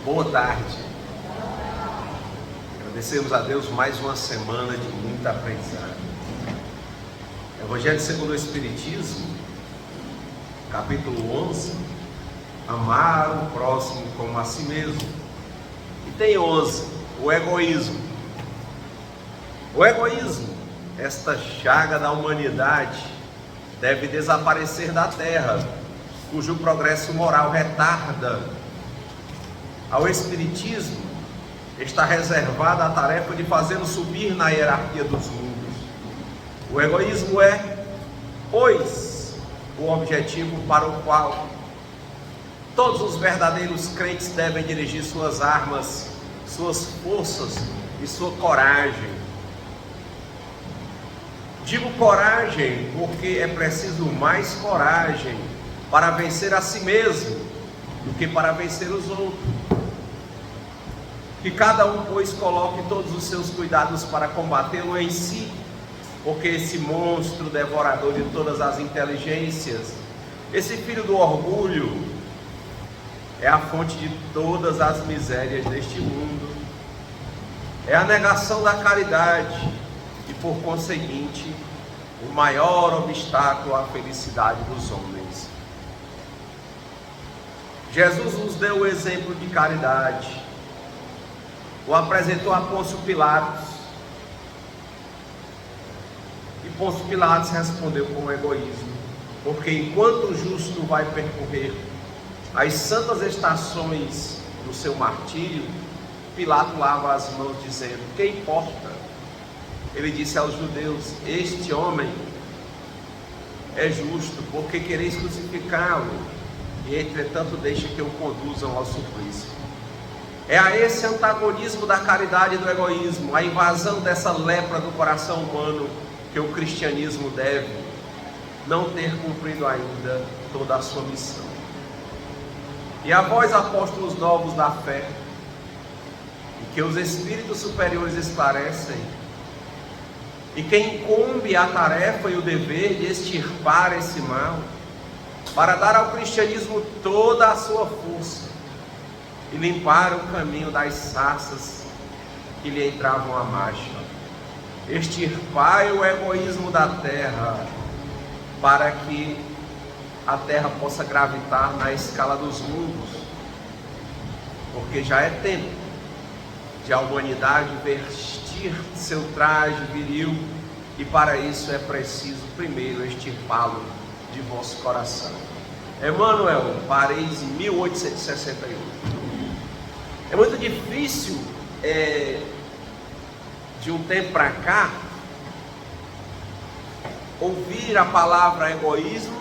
Boa tarde. Agradecemos a Deus mais uma semana de muita aprendizagem. Evangelho segundo o Espiritismo, capítulo 11, amar o próximo como a si mesmo. E tem 11, o egoísmo. O egoísmo, esta chaga da humanidade, deve desaparecer da terra, cujo progresso moral retarda. Ao Espiritismo está reservada a tarefa de fazê-lo subir na hierarquia dos mundos. O egoísmo é, pois, o objetivo para o qual todos os verdadeiros crentes devem dirigir suas armas, suas forças e sua coragem. Digo coragem porque é preciso mais coragem para vencer a si mesmo do que para vencer os outros. Que cada um, pois, coloque todos os seus cuidados para combatê-lo em si, porque esse monstro devorador de todas as inteligências, esse filho do orgulho, é a fonte de todas as misérias deste mundo, é a negação da caridade e, por conseguinte, o maior obstáculo à felicidade dos homens. Jesus nos deu o exemplo de caridade, o apresentou a Pôncio Pilatos, e Pôncio Pilatos respondeu com egoísmo, porque enquanto o justo vai percorrer as santas estações do seu martírio, Pilato lava as mãos dizendo: que importa? Ele disse aos judeus: este homem é justo, porque quereis crucificá-lo, e entretanto deixa que o conduzam ao suplício. É a esse antagonismo da caridade e do egoísmo, a invasão dessa lepra do coração humano, que o cristianismo deve não ter cumprido ainda toda a sua missão. E a vós, apóstolos novos da fé, e que os espíritos superiores esclarecem, e quem incumbe a tarefa e o dever de extirpar esse mal, para dar ao cristianismo toda a sua força, e limpar o caminho das sarças que lhe entravam a marcha. Extirpai o egoísmo da terra, para que a terra possa gravitar na escala dos mundos, porque já é tempo de a humanidade vestir seu traje viril, e para isso é preciso primeiro extirpá-lo de vosso coração. Emmanuel, Paris, 1868. É muito difícil, de um tempo para cá, ouvir a palavra egoísmo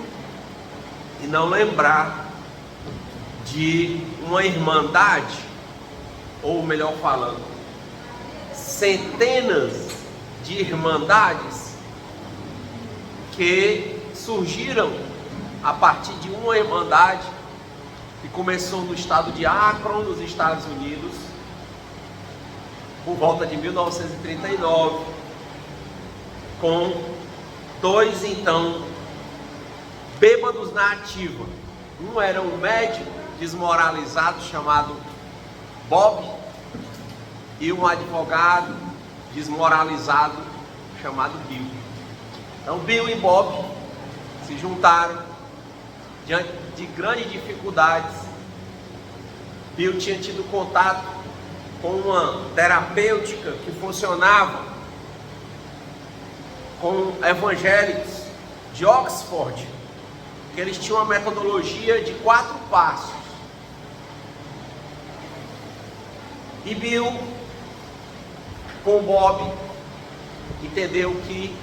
e não lembrar de uma irmandade, ou melhor falando, centenas de irmandades que surgiram a partir de uma irmandade que começou no estado de Akron, nos Estados Unidos, por volta de 1939, com dois, então, bêbados na ativa. Um era um médico desmoralizado chamado Bob, e um advogado desmoralizado chamado Bill. Então Bill e Bob se juntaram diante de grandes dificuldades. Bill tinha tido contato com uma terapêutica que funcionava com evangélicos de Oxford, que eles tinham uma metodologia de 4 passos. E Bill, com Bob, entendeu que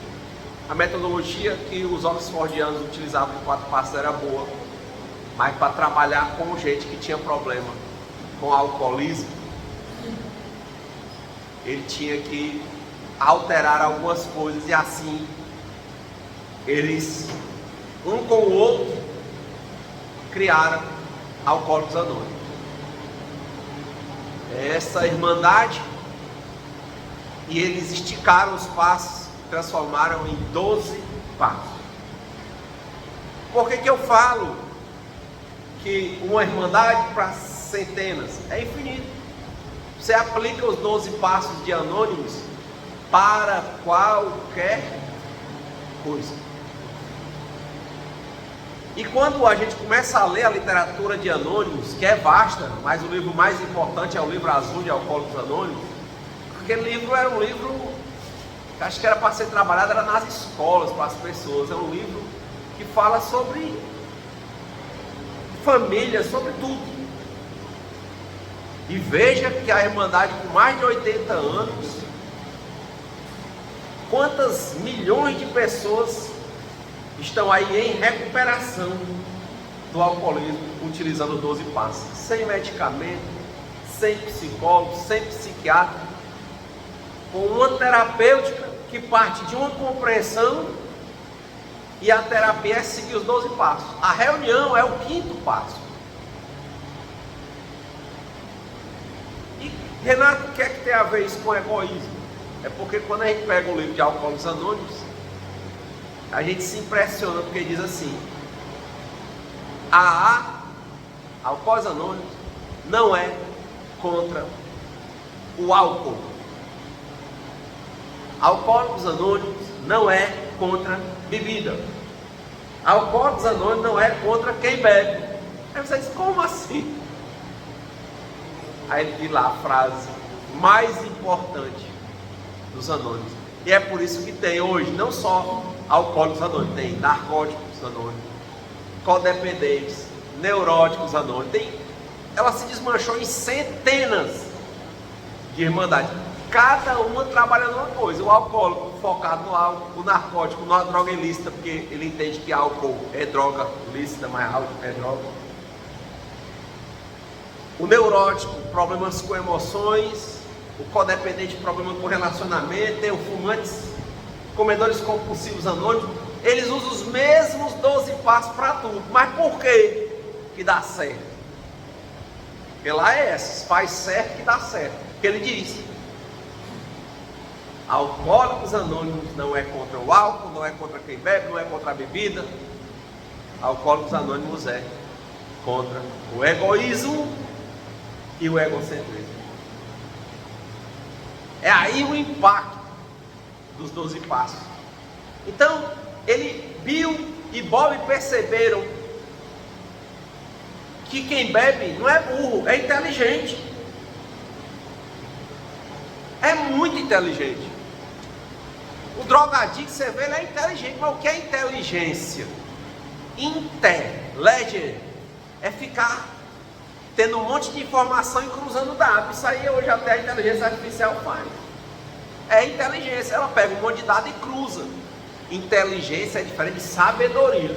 a metodologia que os oxfordianos utilizavam de 4 passos era boa, mas para trabalhar com gente que tinha problema com alcoolismo, ele tinha que alterar algumas coisas, e assim eles, um com o outro, criaram Alcoólicos Anônimos. Essa irmandade, e eles esticaram os passos, transformaram em 12 passos. Por que eu falo que uma irmandade, para centenas, é infinito. Você aplica os 12 passos de Anônimos para qualquer coisa. E quando a gente começa a ler a literatura de Anônimos, que é vasta, mas o livro mais importante é o livro azul de Alcoólicos Anônimos, aquele livro era um livro que acho que era para ser trabalhado, era nas escolas, para as pessoas. É um livro que fala sobre família, sobre tudo. E veja que a Irmandade, com mais de 80 anos, quantas milhões de pessoas estão aí em recuperação do alcoolismo, utilizando 12 passos, sem medicamento, sem psicólogo, sem psiquiatra, com uma terapêutica que parte de uma compreensão, e a terapia é seguir os 12 passos. A reunião é o 5º passo. E Renato, o que é que tem a ver isso com egoísmo? É porque quando a gente pega o livro de Alcoólicos Anônimos, a gente se impressiona, porque diz assim: Alcoólicos Anônimos não é contra o álcool. Alcoólicos Anônimos não é contra bebida. Alcoólicos Anônimos não é contra quem bebe. Aí você diz, como assim? Aí ele diz lá a frase mais importante dos Anônimos. E é por isso que tem hoje não só Alcoólicos Anônimos, tem Narcóticos Anônimos, Codependentes, Neuróticos Anônimos. Ela se desmanchou em centenas de irmandades. Cada uma trabalha numa coisa. O alcoólico focado no álcool, o narcótico na droga ilícita, porque ele entende que álcool é droga lícita, mas álcool é droga. O neurótico, problemas com emoções. O codependente, problema com relacionamento. Tem o fumantes, comedores compulsivos anônimos. Eles usam os mesmos 12 passos para tudo. Mas por que dá certo? Porque lá é esses, faz certo que dá certo. Porque ele diz: Alcoólicos Anônimos não é contra o álcool, não é contra quem bebe, não é contra a bebida. Alcoólicos Anônimos é contra o egoísmo e o egocentrismo. É aí o impacto dos 12 passos. Então, Bill e Bob perceberam que quem bebe não é burro, é inteligente. É muito inteligente. O drogadicto, você vê, ele é inteligente. Mas o que é inteligência? Inteligente é ficar tendo um monte de informação e cruzando dados. Isso aí hoje até a inteligência artificial faz. É inteligência, ela pega um monte de dados e cruza. Inteligência é diferente de sabedoria.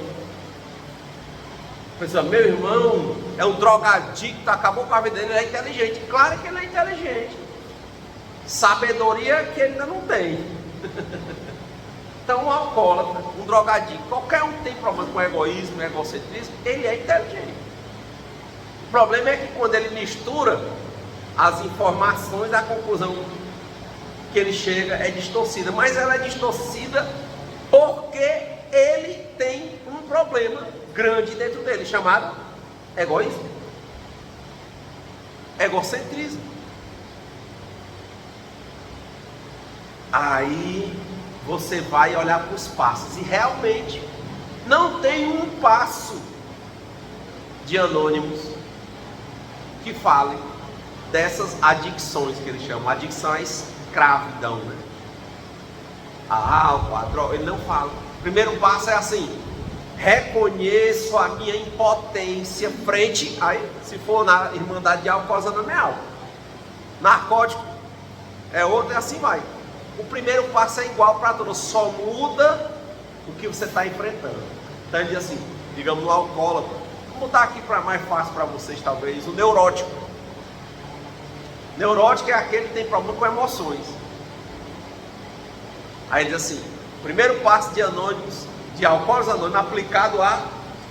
Pensa, meu irmão é um drogadicto, acabou com a vida dele, ele é inteligente. Claro que ele é inteligente. Sabedoria que ele ainda não tem. Então um alcoólatra, um drogadicto, qualquer um que tem problema com egoísmo, egocentrismo, ele é inteligente. O problema é que quando ele mistura as informações, a conclusão que ele chega é distorcida. Mas ela é distorcida porque ele tem um problema grande dentro dele, chamado egoísmo, egocentrismo. Aí você vai olhar para os passos e realmente não tem um passo de Anônimos que fale dessas adicções que eles chamam. Adicção é escravidão, né? A álcool, a droga, ele não fala. O primeiro passo é assim: reconheço a minha impotência frente. Aí, se for na Irmandade de Alcoólicos Anônimos, é álcool. Narcótico é outro, e assim vai. O primeiro passo é igual para todos, só muda o que você está enfrentando. Então ele diz assim, digamos o alcoólatra, vou botar aqui para mais fácil para vocês talvez, o neurótico. Neurótico é aquele que tem problema com emoções. Aí ele diz assim, primeiro passo de Anônimos, de Alcoólicos Anônimos aplicado a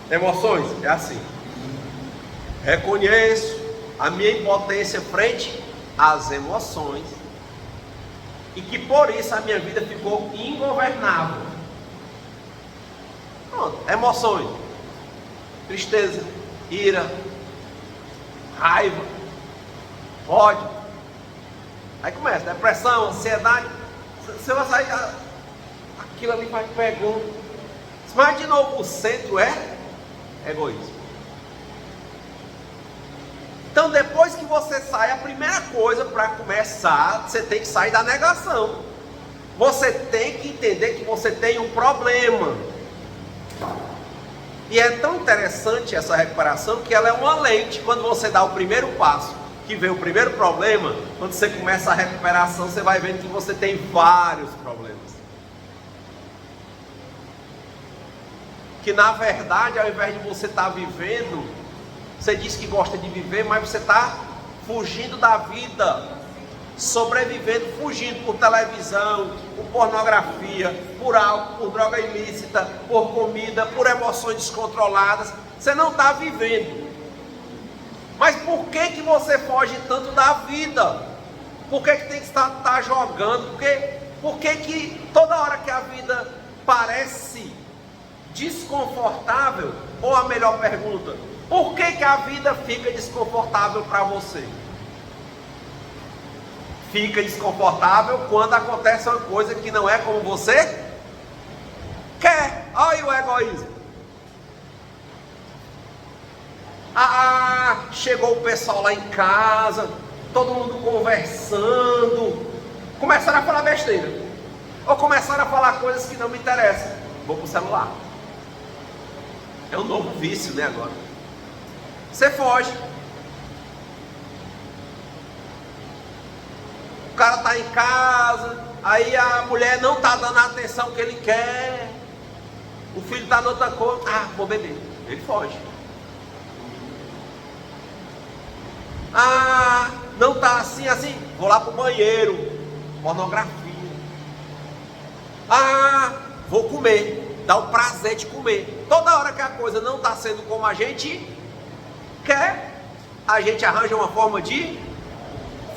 emoções, é assim: reconheço a minha impotência frente às emoções, e que por isso a minha vida ficou ingovernável. Pronto, emoções: tristeza, ira, raiva, ódio. Aí começa, depressão, ansiedade. Você vai sair, aquilo ali vai pegando. Mas de novo, o centro é egoísmo. Então depois que você sai, a primeira coisa para começar, você tem que sair da negação. Você tem que entender que você tem um problema. E é tão interessante essa recuperação que ela é uma lente. Quando você dá o primeiro passo, que vem o primeiro problema, quando você começa a recuperação, você vai vendo que você tem vários problemas. Que na verdade, ao invés de você estar vivendo, você diz que gosta de viver, mas você está fugindo da vida, sobrevivendo, fugindo por televisão, por pornografia, por álcool, por droga ilícita, por comida, por emoções descontroladas. Você não está vivendo. Mas por que você foge tanto da vida? Por que tem que estar jogando? Por que toda hora que a vida parece desconfortável? Ou a melhor pergunta, por que a vida fica desconfortável para você? Fica desconfortável quando acontece uma coisa que não é como você quer. Olha o egoísmo. Chegou o pessoal lá em casa, todo mundo conversando, começaram a falar besteira, ou começaram a falar coisas que não me interessam. Vou pro celular. É um novo vício, né, agora? Você foge. O cara está em casa, aí a mulher não está dando a atenção que ele quer, o filho está em outra coisa, vou beber, ele foge. Não está assim, vou lá para o banheiro, pornografia. Vou comer, dá o prazer de comer. Toda hora que a coisa não está sendo como a gente quer, a gente arranja uma forma de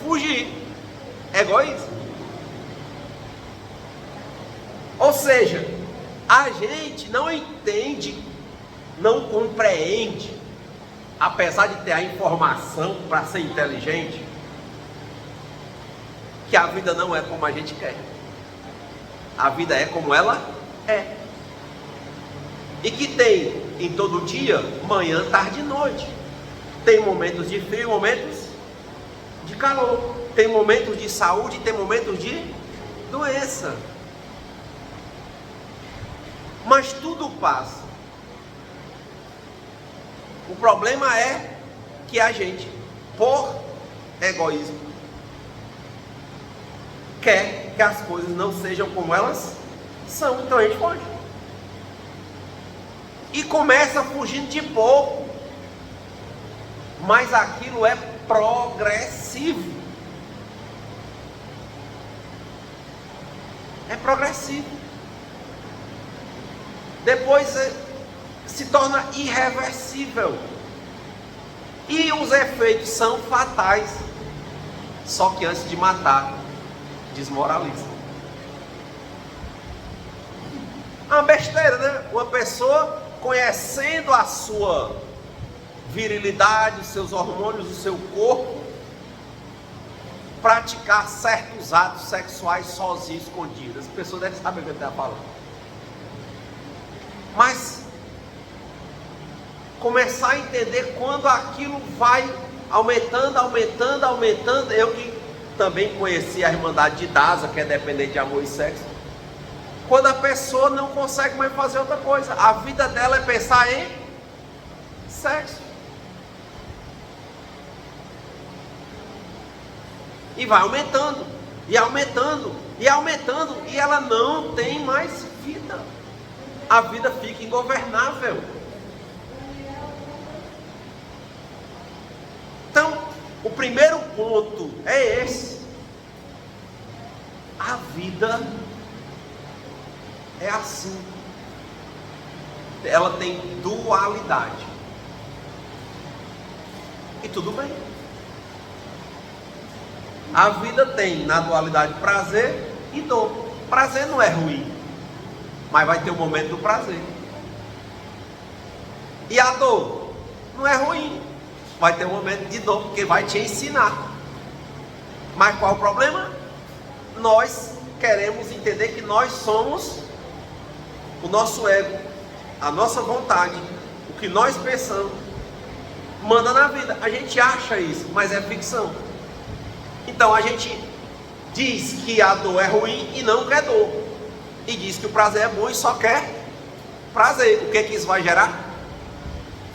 fugir. Egoísmo. Ou seja, a gente não entende, não compreende, apesar de ter a informação para ser inteligente, que a vida não é como a gente quer. A vida é como ela é. E que tem em todo dia, manhã, tarde e noite. Tem momentos de frio, momentos de calor. Tem momentos de saúde, tem momentos de doença. Mas tudo passa. O problema é que a gente, por egoísmo, quer que as coisas não sejam como elas são. Então a gente foge. E começa fugindo de pouco. Mas aquilo é progressivo. É progressivo. Depois se torna irreversível. E os efeitos são fatais. Só que antes de matar, desmoraliza. É uma besteira, né? Uma pessoa conhecendo a sua virilidade, os seus hormônios, o seu corpo, praticar certos atos sexuais sozinho, escondidos. As pessoas devem saber o que ele está falando. Mas começar a entender quando aquilo vai aumentando. Eu que também conheci a Irmandade de Daza, que é dependente de amor e sexo. Quando a pessoa não consegue mais fazer outra coisa, a vida dela é pensar em sexo. E vai aumentando, e aumentando, e aumentando, e ela não tem mais vida. A vida fica ingovernável. Então, o primeiro ponto é esse. A vida é assim. Ela tem dualidade. E tudo bem. A vida tem na dualidade prazer e dor. Prazer não é ruim, mas vai ter o momento do prazer. E a dor não é ruim, Vai ter um momento de novo, porque vai te ensinar. Mas qual o problema? Nós queremos entender que nós somos o nosso ego, a nossa vontade, o que nós pensamos, manda na vida. A gente acha isso, mas é ficção. Então a gente diz que a dor é ruim e não quer dor, e diz que o prazer é bom e só quer prazer. O que que isso vai gerar?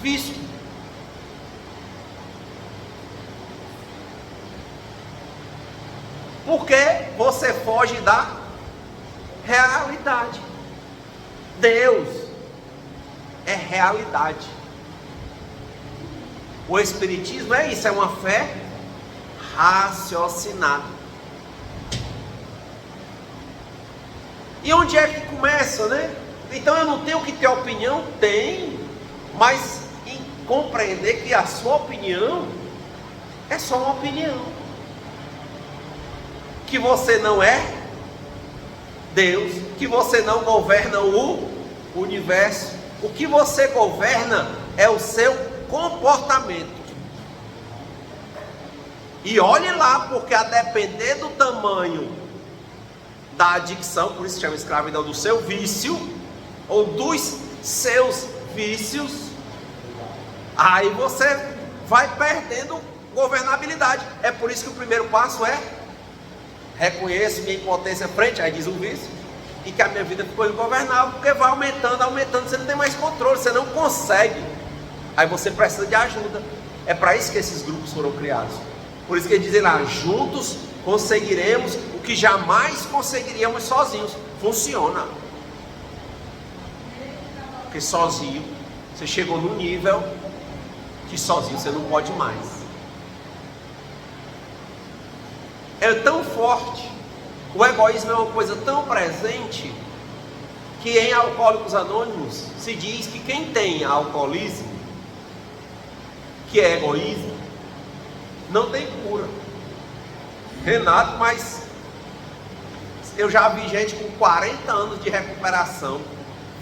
Vício. Porque você foge da realidade. Deus é realidade. O Espiritismo é isso, é uma fé raciocinada. E onde é que começa, né? Então eu não tenho que ter opinião? Tem, mas em compreender que a sua opinião é só uma opinião. Que você não é Deus, que você não governa o universo. O que você governa é o seu comportamento. E olhe lá, porque a depender do tamanho da adicção, por isso chama escravidão, do seu vício, ou dos seus vícios, aí você vai perdendo governabilidade. É por isso que o primeiro passo é: reconheço minha impotência frente, aí diz o vício, e que a minha vida ficou ingovernável, porque vai aumentando, você não tem mais controle, você não consegue, aí você precisa de ajuda. É para isso que esses grupos foram criados. Por isso que eles dizem lá: juntos conseguiremos o que jamais conseguiríamos sozinhos. Funciona, porque sozinho você chegou num nível que sozinho você não pode mais. É tão forte, o egoísmo é uma coisa tão presente, que em Alcoólicos Anônimos se diz que quem tem alcoolismo, que é egoísmo, não tem cura. Renato, mas eu já vi gente com 40 anos de recuperação.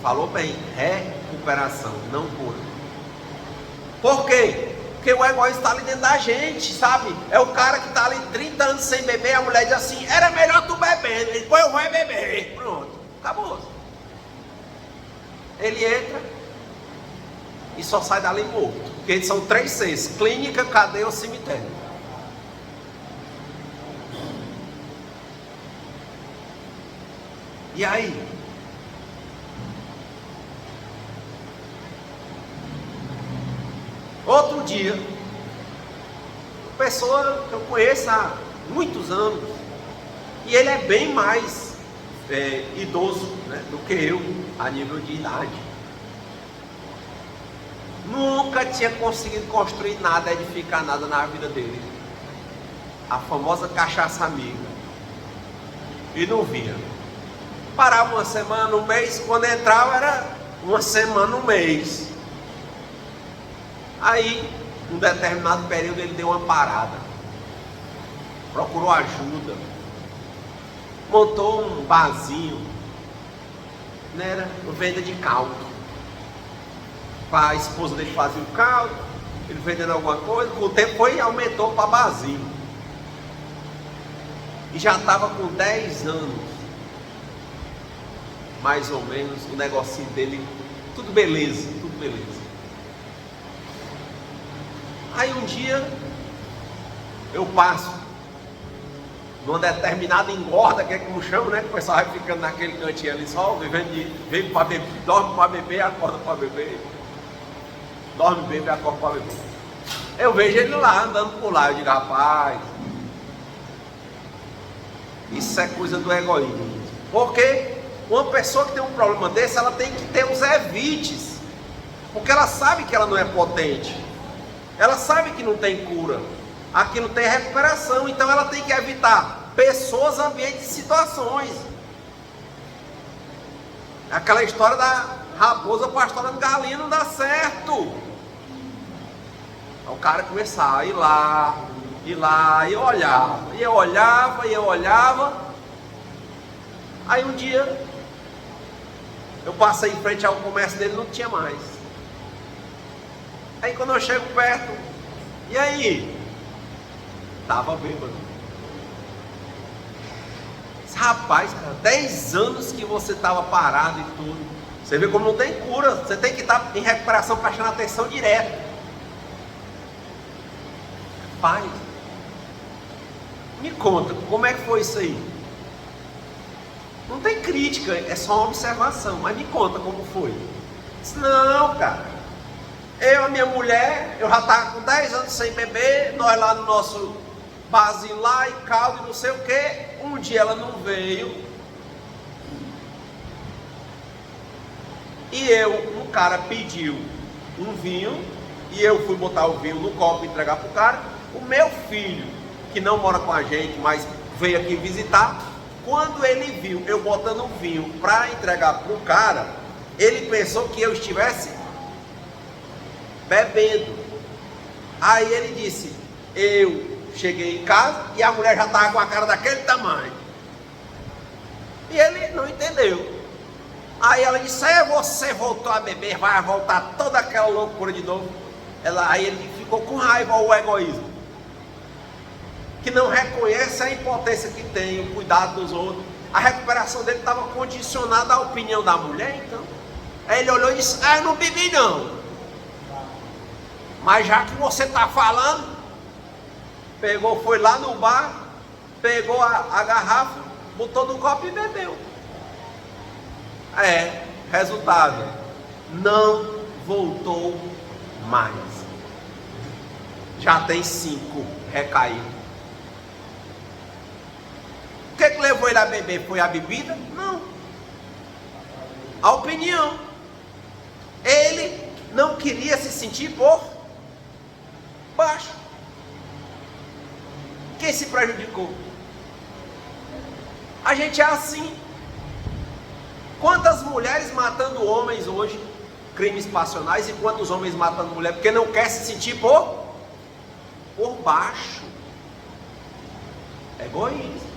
Falou bem, recuperação, não cura. Por quê? Porque o egoísmo está ali dentro da gente, sabe? É o cara que está ali 30 anos sem beber, a mulher diz assim: era melhor tu bebendo. Ele: pois eu vou beber. Pronto, acabou. Ele entra e só sai dali morto. Porque eles são 3 Cs: clínica, cadeia ou cemitério. E aí? Outro dia, uma pessoa que eu conheço há muitos anos, e ele é bem mais idoso, né, do que eu, a nível de idade. Nunca tinha conseguido construir nada, edificar nada na vida dele. A famosa cachaça amiga. E não via. Parava uma semana, um mês, quando entrava era uma semana, um mês. Aí, num determinado período, ele deu uma parada, procurou ajuda, montou um barzinho, né, era venda de caldo. A esposa dele fazia o caldo, ele vendendo alguma coisa. Com o tempo foi e aumentou para barzinho. E já estava com 10 anos, mais ou menos, o negocinho dele, tudo beleza, tudo beleza. Aí um dia eu passo numa determinada engorda, que é como chama, né? Que o pessoal vai ficando naquele cantinho ali só, vem para beber, dorme para beber, acorda para beber, dorme, bebe, acorda para beber. Eu vejo ele lá, andando por lá, eu digo: rapaz, isso é coisa do egoísmo. Porque uma pessoa que tem um problema desse, ela tem que ter os evites, porque ela sabe que ela não é potente. Ela sabe que não tem cura, aqui não tem recuperação, então ela tem que evitar pessoas, ambientes e situações. Aquela história da raposa pastorando galinha não dá certo. Aí o cara começava a ir lá, e eu olhava. Aí um dia eu passei em frente ao comércio dele, não tinha mais. Aí quando eu chego perto, E aí? Estava bêbado. Rapaz, cara, 10 anos que você estava parado e tudo. Você vê como não tem cura. Você tem que estar em recuperação, prestando atenção direto. Rapaz, me conta, como é que foi isso aí? Não tem crítica, é só uma observação. Mas me conta como foi. Disse, não, cara. Eu e minha mulher, eu já estava com 10 anos sem beber. Nós lá no nosso barzinho lá e caldo e não sei o que. Um dia ela não veio. E um cara pediu um vinho. E eu fui botar o vinho no copo e entregar para o cara. O meu filho, que não mora com a gente, mas veio aqui visitar. Quando ele viu eu botando o vinho para entregar para o cara, ele pensou que eu estivesse bebendo. Aí ele disse, eu cheguei em casa e a mulher já estava com a cara daquele tamanho. E ele não entendeu. Aí ela disse, você voltou a beber, vai voltar toda aquela loucura de novo. Aí ele ficou com raiva, o egoísmo. Que não reconhece a impotência que tem, o cuidado dos outros. A recuperação dele estava condicionada à opinião da mulher, então. Aí ele olhou e disse, eu não bebi não. Mas já que você está falando, foi lá no bar, pegou a garrafa, botou no copo e bebeu. Resultado, não voltou mais. Já tem 5 recaídos. O que levou ele a beber? Foi a bebida? Não. A opinião. Ele não queria se sentir por baixo. Quem se prejudicou? A gente é assim. Quantas mulheres matando homens hoje, crimes passionais, e quantos homens matando mulher porque não quer se sentir por baixo. Egoísmo.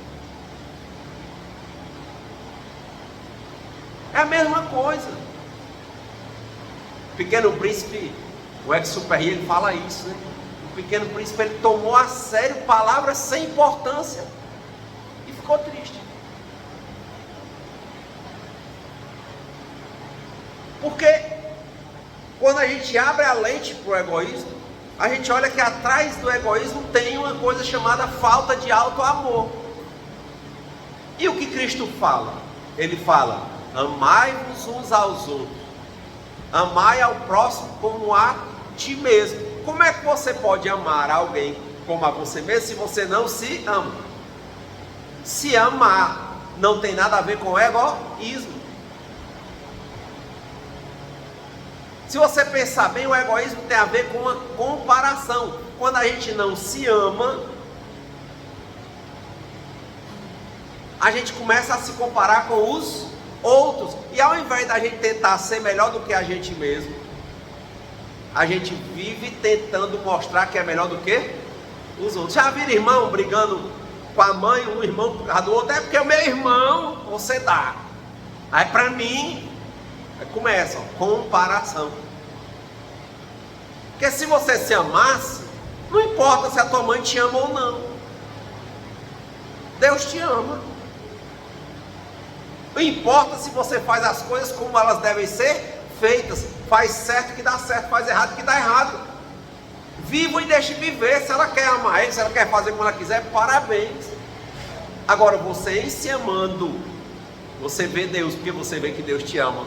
É a mesma coisa. O Pequeno Príncipe, o ex-Superior, ele fala isso, né? O Pequeno Príncipe, ele tomou a sério palavras sem importância e ficou triste. Porque quando a gente abre a lente para o egoísmo, a gente olha que atrás do egoísmo tem uma coisa chamada falta de auto-amor. E o que Cristo fala? Ele fala, amai-vos uns aos outros, amai ao próximo como a ti mesmo. Como é que você pode amar alguém como a você mesmo se você não se ama? Se amar não tem nada a ver com egoísmo. Se você pensar bem, o egoísmo tem a ver com uma comparação. Quando a gente não se ama, a gente começa a se comparar com os outros. E ao invés da gente tentar ser melhor do que a gente mesmo, a gente vive tentando mostrar que é melhor do que os outros. Já viram irmão brigando com a mãe, um irmão por causa do outro? É porque o meu irmão, você dá. Aí para mim, aí começa, comparação. Porque se você se amasse, não importa se a tua mãe te ama ou não. Deus te ama. Não importa se você faz as coisas como elas devem ser feitas. Faz certo que dá certo, faz errado que dá errado. Viva e deixe viver. Se ela quer amar ele, se ela quer fazer como ela quiser, parabéns. Agora, você em se amando, você vê Deus, porque você vê que Deus te ama,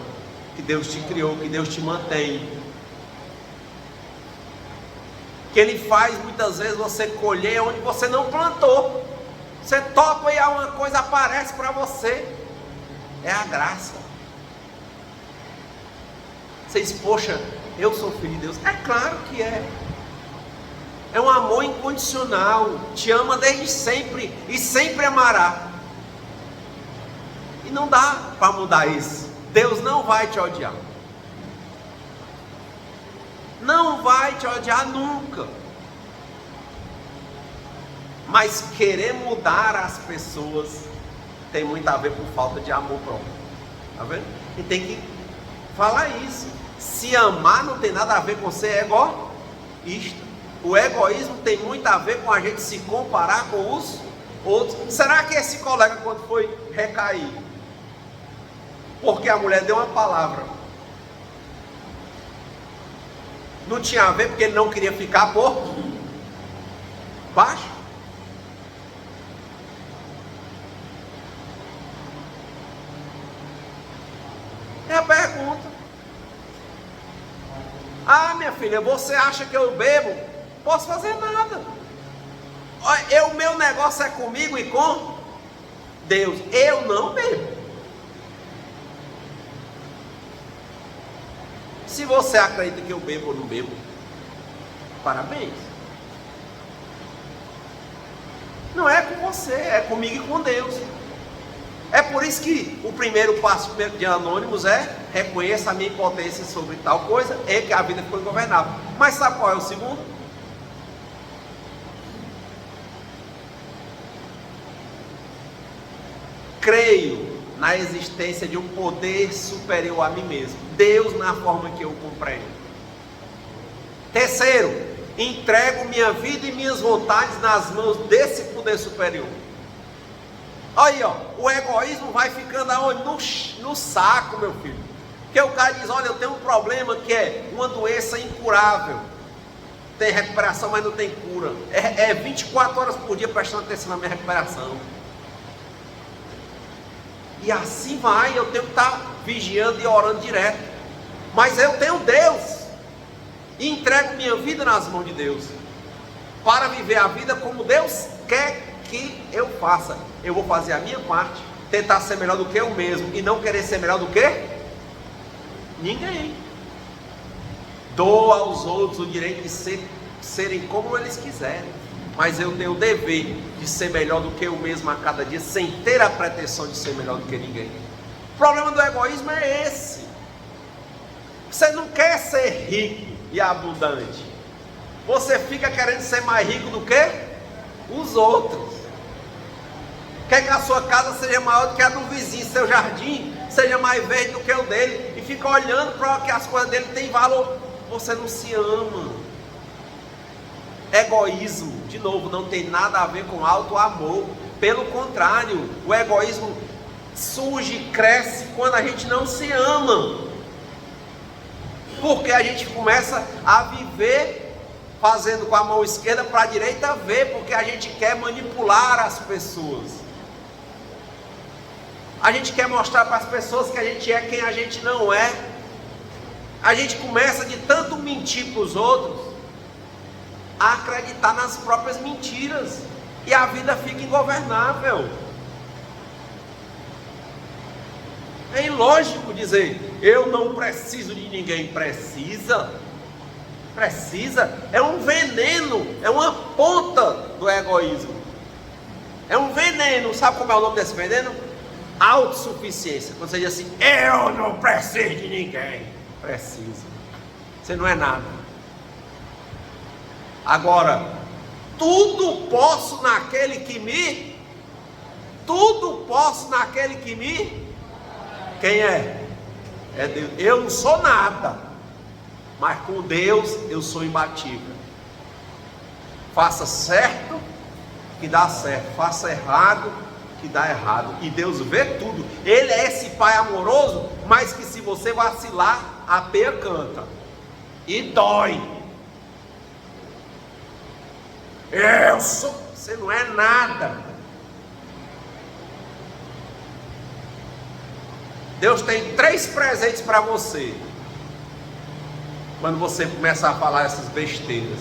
que Deus te criou, que Deus te mantém, que Ele faz muitas vezes você colher onde você não plantou. Você toca e uma coisa aparece para você. É a graça. Você diz, poxa, eu sou filho de Deus. É claro que é. É um amor incondicional. Te ama desde sempre e sempre amará. E não dá para mudar isso. Deus não vai te odiar. Não vai te odiar nunca. Mas querer mudar as pessoas tem muito a ver com falta de amor próprio. Tá vendo? E tem que falar isso. Se amar não tem nada a ver com ser egoísta. O egoísmo tem muito a ver com a gente se comparar com os outros. Será que esse colega, quando foi recair, porque a mulher deu uma palavra, não tinha a ver porque ele não queria ficar por baixo? É a pergunta. Ah, minha filha, você acha que eu bebo? Não posso fazer nada. O meu negócio é comigo e com Deus. Eu não bebo. Se você acredita que eu bebo ou não bebo, parabéns. Não é com você, é comigo e com Deus. É por isso que o primeiro passo de Anônimos é: reconheça a minha impotência sobre tal coisa, é que a vida ficou ingovernável. Mas sabe qual é o segundo? Creio na existência de um poder superior a mim mesmo, Deus, na forma que eu compreendo. Terceiro, entrego minha vida e minhas vontades nas mãos desse poder superior. Aí, ó, o egoísmo vai ficando aonde? No saco, meu filho. Porque o cara diz: olha, eu tenho um problema que é uma doença incurável. Tem recuperação, mas não tem cura. É 24 horas por dia prestando atenção na minha recuperação. E assim vai, eu tenho que estar vigiando e orando direto. Mas eu tenho Deus. E entrego minha vida nas mãos de Deus. Para viver a vida como Deus quer que eu faça. Eu vou fazer a minha parte, tentar ser melhor do que eu mesmo, e não querer ser melhor do que ninguém. Dou aos outros o direito de serem como eles quiserem, mas eu tenho o dever de ser melhor do que eu mesmo a cada dia, sem ter a pretensão de ser melhor do que ninguém. O problema do egoísmo é esse. Você não quer ser rico e abundante, você fica querendo ser mais rico do que os outros. Quer que a sua casa seja maior do que a do vizinho, seu jardim seja mais verde do que o dele, e fica olhando para que as coisas dele têm valor. Você não se ama. Egoísmo, de novo, não tem nada a ver com alto amor. Pelo contrário, o egoísmo surge, cresce quando a gente não se ama, porque a gente começa a viver fazendo com a mão esquerda para a direita ver, porque a gente quer manipular as pessoas. A gente quer mostrar para as pessoas que a gente é quem a gente não é. A gente começa, de tanto mentir para os outros, a acreditar nas próprias mentiras, e a vida fica ingovernável. É ilógico dizer: eu não preciso de ninguém. Precisa. É um veneno, é uma ponta do egoísmo. É um veneno. Sabe como é o nome desse veneno? Autossuficiência. Quando você diz assim: eu não preciso de ninguém. Precisa. Você não é nada. Agora, tudo posso naquele que me... Tudo posso naquele que me... Quem é? É Deus. Eu não sou nada, mas com Deus eu sou imbatível. Faça certo, que dá certo. Faça errado, que dá errado. E Deus vê tudo. Ele é esse pai amoroso, mas que se você vacilar, a peia canta e dói. Você não é nada. Deus tem 3 presentes para você quando você começa a falar essas besteiras.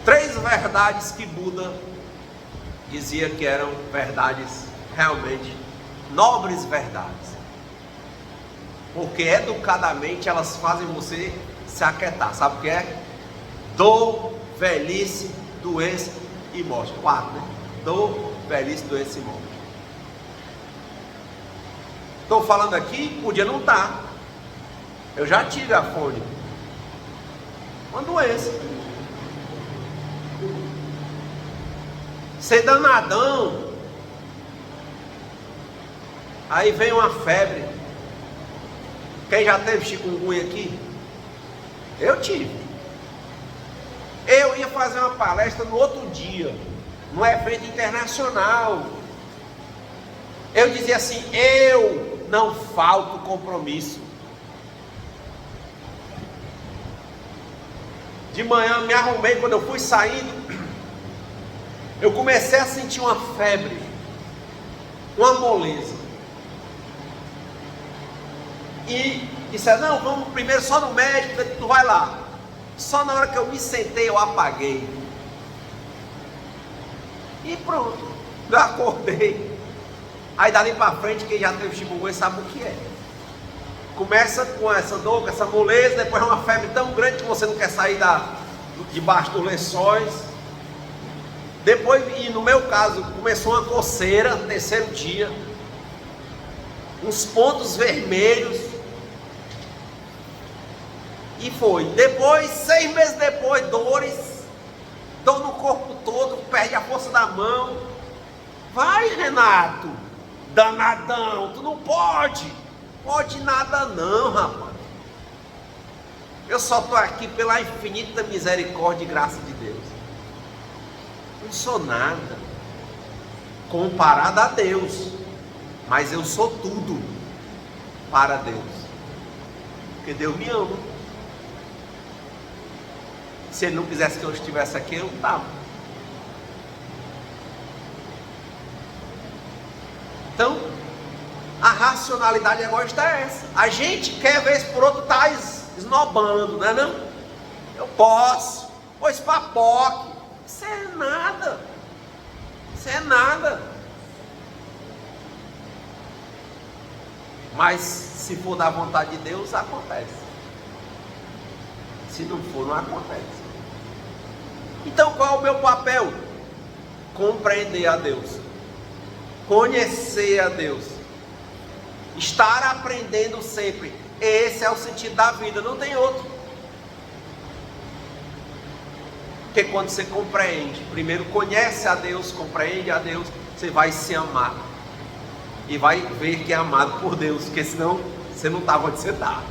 3 verdades que Buda dizia que eram verdades realmente nobres verdades, porque educadamente elas fazem você se aquietar. Sabe o que é? Dor, velhice, doença e morte. 4, né? Dor, velhice, doença e morte. Estou falando aqui, podia não estar. Eu já tive a fome, uma doença. Ser danadão. Aí vem uma febre. Quem já teve chikungunya aqui? Eu tive. Eu ia fazer uma palestra no outro dia, num evento internacional. Eu dizia assim: eu não falto compromisso. De manhã me arrumei, quando eu fui saindo, eu comecei a sentir uma febre, uma moleza. E disse: não, vamos primeiro só no médico, tu vai lá. Só na hora que eu me sentei, eu apaguei. E pronto, eu acordei. Aí dali para frente, quem já teve chikungunya sabe o que é. Começa com essa dor, com essa moleza, depois é uma febre tão grande que você não quer sair debaixo dos lençóis. Depois, e no meu caso, começou uma coceira no terceiro dia, uns pontos vermelhos. E foi. Depois, 6 meses depois, dores, dor no corpo todo, perde a força da mão. Vai, Renato, danadão, tu não pode. Pode nada não, rapaz. Eu só estou aqui pela infinita misericórdia e graça de Deus. Não sou nada comparado a Deus, mas eu sou tudo para Deus, porque Deus me ama. Se Ele não quisesse que eu estivesse aqui, eu não estava. Então, a racionalidade egoísta é essa. A gente quer, vez por outro, tá esnobando, não é não? Eu posso, pois papoque. Isso é nada. Isso é nada. Mas se for da vontade de Deus, acontece. Se não for, não acontece. Então qual é o meu papel? Compreender a Deus, conhecer a Deus, estar aprendendo sempre. Esse é o sentido da vida, não tem outro. Porque quando você compreende, primeiro conhece a Deus, compreende a Deus, você vai se amar e vai ver que é amado por Deus, porque senão você não estava onde você está.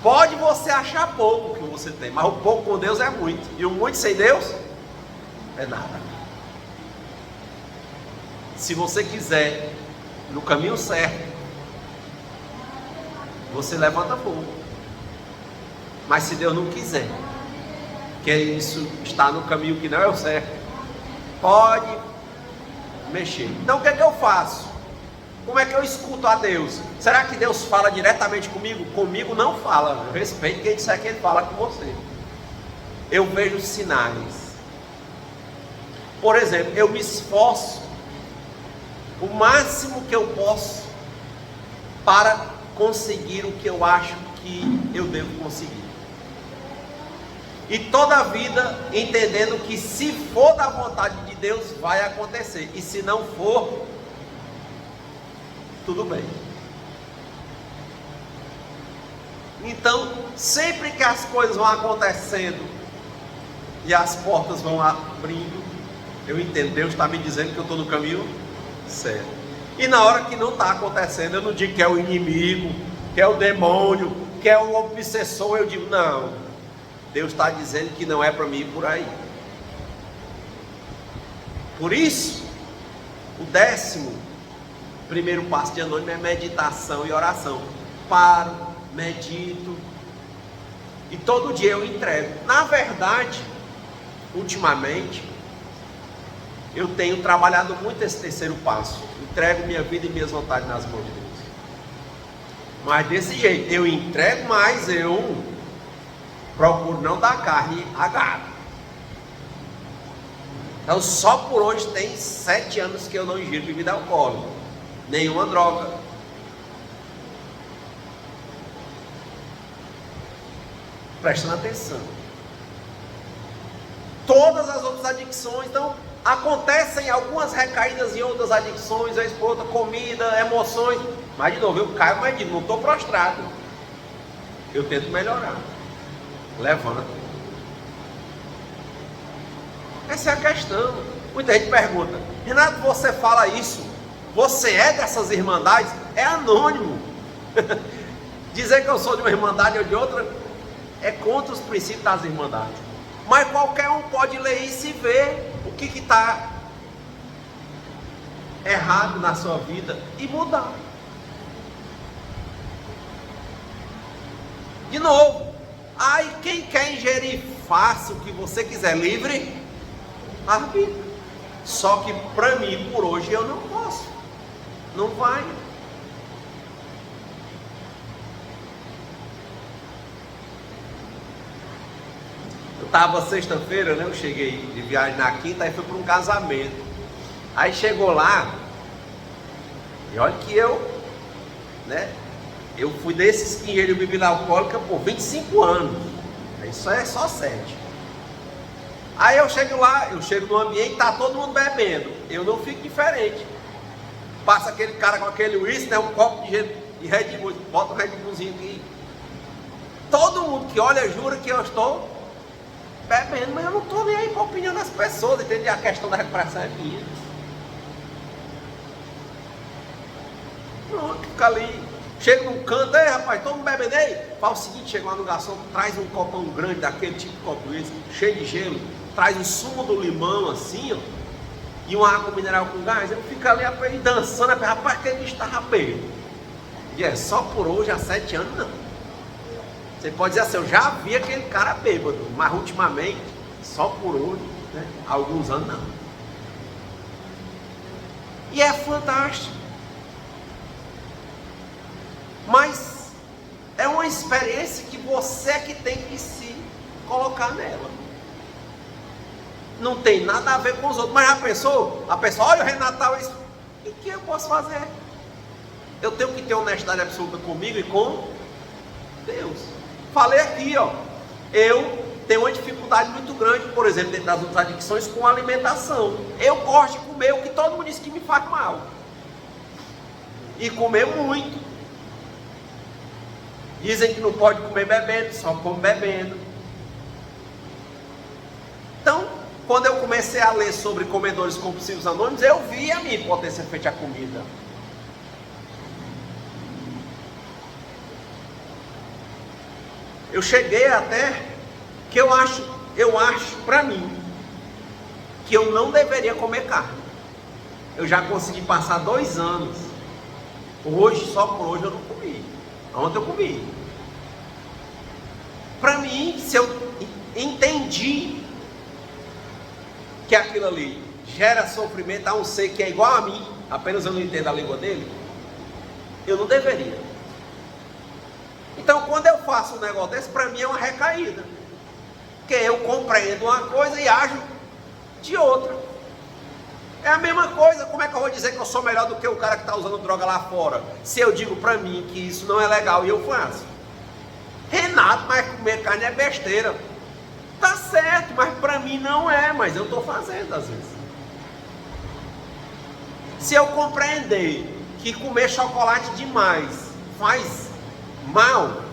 Pode você achar pouco que você tem, mas o pouco com Deus é muito, e o muito sem Deus é nada. Se você quiser no caminho certo, você levanta fogo. Mas se Deus não quiser, que isso está no caminho que não é o certo, pode mexer. Então o que é que eu faço? Como é que eu escuto a Deus? Será que Deus fala diretamente comigo? Comigo não fala. Eu respeito quem disser que Ele fala com você. Eu vejo sinais. Por exemplo, eu me esforço o máximo que eu posso para conseguir o que eu acho que eu devo conseguir. E toda a vida entendendo que se for da vontade de Deus, vai acontecer. E se não for, tudo bem. Então, sempre que as coisas vão acontecendo e as portas vão abrindo, eu entendo, Deus está me dizendo que eu estou no caminho certo. E na hora que não está acontecendo, eu não digo que é o inimigo, que é o demônio, que é o obsessor. Eu digo, não, Deus está dizendo que não é para mim ir por aí. Por isso, o 11º passo de anônimo é meditação e oração. Paro, medito, e todo dia eu entrego. Na verdade, ultimamente, eu tenho trabalhado muito esse 3º passo. Entrego minha vida e minhas vontades nas mãos de Deus. Mas desse jeito, eu entrego, mas eu procuro não dar carne a gado. Então só por hoje tem 7 anos que eu não ingiro bebida alcoólica, nenhuma droga. Prestando atenção. Todas as outras adicções, então acontecem algumas recaídas em outras adicções, vez por outra, comida, emoções. Mas de novo, eu caio, mas não estou prostrado. Eu tento melhorar. Levanta. Essa é a questão. Muita gente pergunta: Renato, você fala isso? Você é dessas irmandades? É anônimo. Dizer que eu sou de uma irmandade ou de outra É contra os princípios das irmandades. Mas qualquer um pode ler isso e ver o que está errado na sua vida e mudar. De novo, aí quem quer ingerir, faça o que você quiser, livre arbítrio. Só que para mim, por hoje, eu não posso. Não vai. Eu estava sexta-feira, né? Eu cheguei de viagem na quinta, aí fui para um casamento. Aí chegou lá, e olha que eu, né? Eu fui desses que ingeriram bebida alcoólica por 25 anos. Isso é só 7. Aí eu chego lá, eu chego no ambiente, tá todo mundo bebendo. Eu não fico diferente. Passa aquele cara com aquele uísque, né? Um copo de Red Bull, bota um Red Bullzinho aqui. Todo mundo que olha jura que eu estou bebendo, mas eu não estou nem aí com a opinião das pessoas, entende? A questão da recuperação é minha. Pronto, fica ali. Chega num canto, aí rapaz, todo mundo bebendo aí. Fala o seguinte, chega lá no garçom, traz um copão grande, daquele tipo de copo uísque, cheio de gelo, traz um sumo do limão assim, ó, e uma água mineral com gás. Eu fico ali rapaz, dançando, rapaz, aquele bicho tá bêbado. E é só por hoje, há 7 anos não. Você pode dizer assim, eu já vi aquele cara bêbado, mas ultimamente, só por hoje, né, há alguns anos não. E é fantástico. Mas é uma experiência que você que tem que se colocar nela. Não tem nada a ver com os outros. Mas já pensou? A pessoa, olha o Renato tal, isso. E o que eu posso fazer? Eu tenho que ter honestidade absoluta comigo e com Deus. Falei aqui, ó. Eu tenho uma dificuldade muito grande, por exemplo, dentro das outras adicções, com alimentação. Eu gosto de comer o que todo mundo diz que me faz mal. E comer muito. Dizem que não pode comer bebendo, só come bebendo. Então, quando eu comecei a ler sobre comedores compulsivos anônimos, eu vi a minha impotência frente à comida. Eu cheguei até que eu acho para mim, que eu não deveria comer carne. Eu já consegui passar 2 anos. Hoje, só por hoje eu não comi. Ontem eu comi. Para mim, se eu entendi que aquilo ali gera sofrimento a um ser que é igual a mim, apenas eu não entendo a língua dele, eu não deveria. Então, quando eu faço um negócio desse, para mim é uma recaída. Porque eu compreendo uma coisa e ajo de outra. É a mesma coisa. Como é que eu vou dizer que eu sou melhor do que o cara que está usando droga lá fora, se eu digo para mim que isso não é legal e eu faço? Renato, mas comer carne é besteira. Tá certo, mas para mim não é, mas eu estou fazendo às vezes. Se eu compreender que comer chocolate demais faz mal,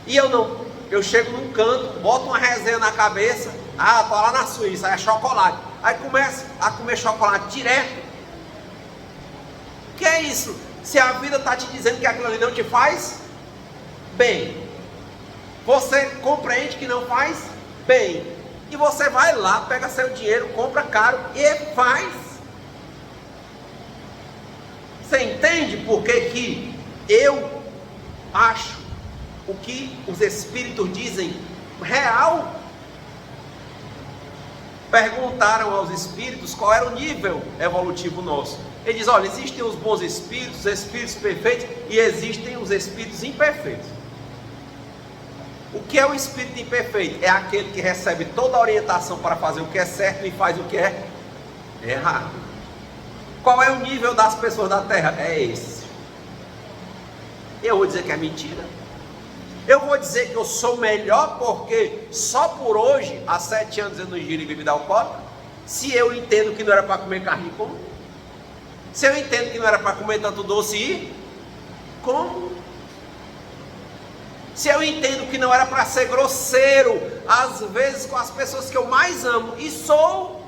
e eu chego num canto, boto uma resenha na cabeça, tô lá na Suíça, é chocolate, aí começo a comer chocolate direto. Que é isso? Se a vida está te dizendo que aquilo ali não te faz bem, você compreende que não faz bem, e você vai lá, pega seu dinheiro, compra caro e faz. Você entende por que eu acho o que os espíritos dizem real? Perguntaram aos espíritos qual era o nível evolutivo nosso. Ele diz, olha, existem os bons espíritos, os espíritos perfeitos, e existem os espíritos imperfeitos. O que é o espírito imperfeito? É aquele que recebe toda a orientação para fazer o que é certo e faz o que é errado. Qual é o nível das pessoas da Terra? É esse. Eu vou dizer que é mentira? Eu vou dizer que eu sou melhor porque só por hoje, há 7 anos eu não ingiro bebida alcoólica? Se eu entendo que não era para comer carne, como? Se eu entendo que não era para comer tanto doce, como? Se eu entendo que não era para ser grosseiro, às vezes com as pessoas que eu mais amo, e sou.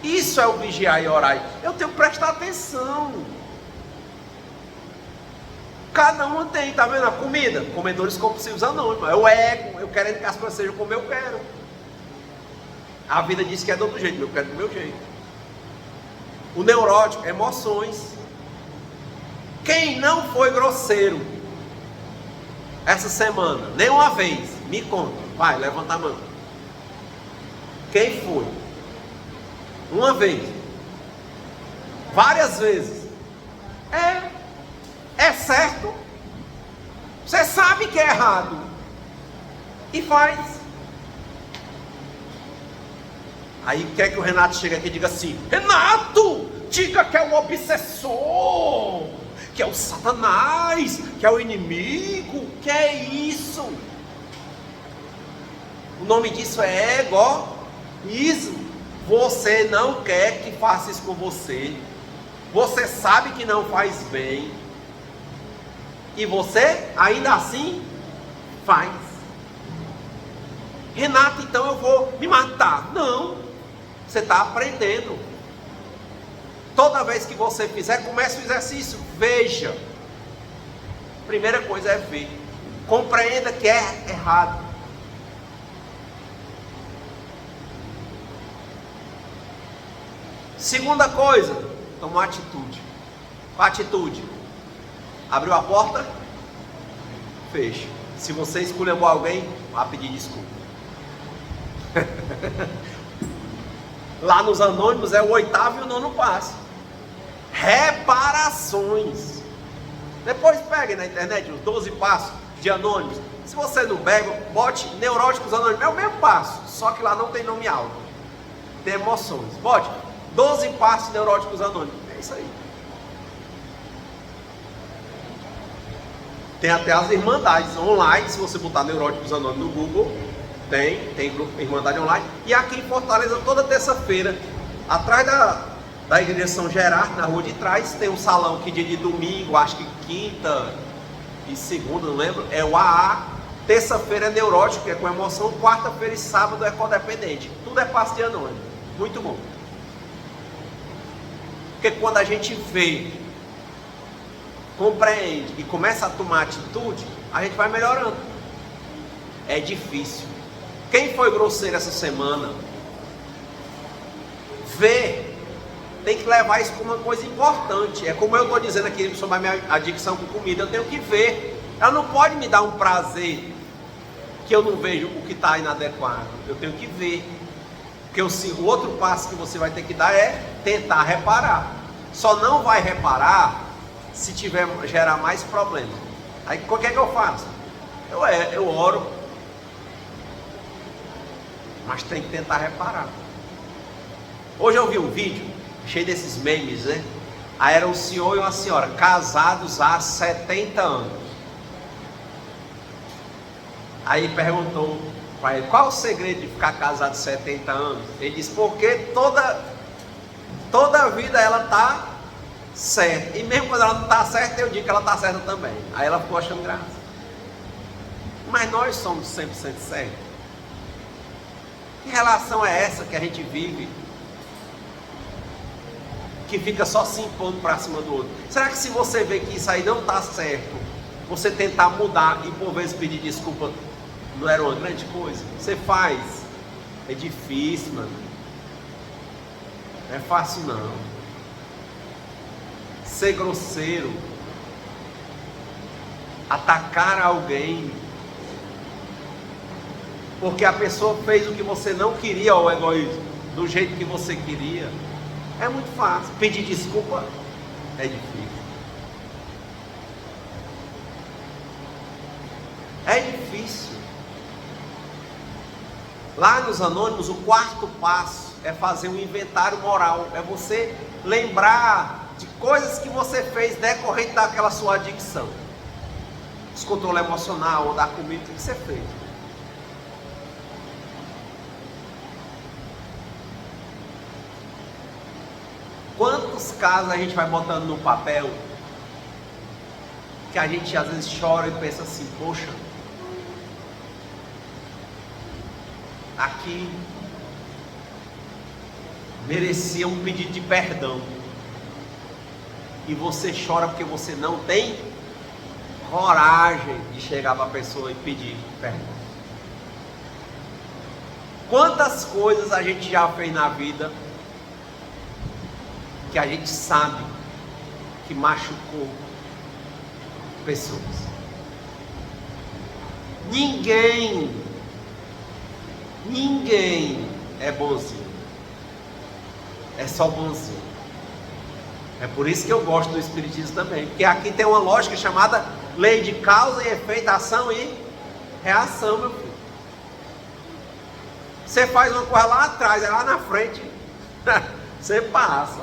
Isso Isso é o vigiar e orar. Eu tenho que prestar atenção. Cada um tem, tá vendo? A comida, comedores compulsivos anônimos. É o ego, eu quero que as coisas sejam como eu quero. A vida diz que é do outro jeito, eu quero do meu jeito. O neurótico, emoções. Quem não foi grosseiro essa semana, nenhuma vez, me conta. Vai, levanta a mão. Quem foi? Uma vez? Várias vezes? É certo. Você sabe que é errado e faz. Aí quer que o Renato chegue aqui e diga assim: Renato, diga que é o obsessor, que é o Satanás, que é o inimigo. Que é isso? O nome disso é egoísmo. Você não quer que faça isso com você. Você sabe que não faz bem. E você ainda assim faz. Renato, então eu vou me matar. Não. Você está aprendendo. Toda vez que você fizer, comece o exercício. Veja. Primeira coisa é ver. Compreenda que é errado. Segunda coisa, tomar atitude. Qual atitude? Abriu a porta, fecha. Se você esculhambou alguém, vá pedir desculpa. Lá nos anônimos é o 8º e o 9º passo. Reparações. Depois pegue na internet os 12 passos de anônimos. Se você não pega, bote neuróticos anônimos. É o mesmo passo, só que lá não tem nome alto. Tem emoções. Bote 12 passos neuróticos anônimos. É isso aí. Tem até as irmandades online. Se você botar neuróticos anônimos no Google, tem grupo Irmandade Online. E aqui em Fortaleza, toda terça-feira, atrás da igreja São Gerardo, na rua de trás, tem um salão que dia de domingo, acho que quinta e segunda, não lembro, é o AA. Terça-feira é neurótico, que é com emoção. Quarta-feira e sábado é codependente. Tudo é passe de anônimo. Muito bom. Porque quando a gente vê, compreende e começa a tomar atitude, a gente vai melhorando. É difícil. Quem foi grosseiro essa semana, vê, tem que levar isso como uma coisa importante. É como eu estou dizendo aqui sobre a minha adicção com comida, eu tenho que ver. Ela não pode me dar um prazer que eu não vejo o que está inadequado. Eu tenho que ver. Porque o outro passo que você vai ter que dar é tentar reparar. Só não vai reparar se tiver gerar mais problemas. Aí o que é que eu faço? Eu oro, mas tem que tentar reparar. Hoje eu vi um vídeo cheio desses memes, né? Aí era um senhor e uma senhora casados há 70 anos. Aí perguntou para ele: qual o segredo de ficar casado 70 anos? Ele disse: porque toda a vida ela está certa, e mesmo quando ela não está certa, eu digo que ela está certa também. Aí ela ficou achando graça. Mas nós somos 100% certos. Que relação é essa que a gente vive, que fica só se impondo para cima do outro? Será que se você vê que isso aí não está certo, você tentar mudar e por vezes pedir desculpa, não era uma grande coisa? Você faz. É difícil, mano. Não é fácil não. Ser grosseiro, atacar alguém, porque a pessoa fez o que você não queria, o egoísmo, do jeito que você queria, é muito fácil. Pedir desculpa é difícil. É difícil. Lá nos anônimos, o 4º passo é fazer um inventário moral. É você lembrar de coisas que você fez decorrente daquela sua adicção. Descontrole emocional ou da comida, o que você fez? Quantos casos a gente vai botando no papel que a gente às vezes chora e pensa assim: poxa, aqui merecia um pedido de perdão. E você chora porque você não tem coragem de chegar para a pessoa e pedir perdão. Quantas coisas a gente já fez na vida que a gente sabe que machucou pessoas. Ninguém é bonzinho. É só bonzinho. É por isso que eu gosto do Espiritismo também, porque aqui tem uma lógica chamada lei de causa e efeito, ação e reação, meu filho. Você faz uma coisa lá atrás, é lá na frente, você passa.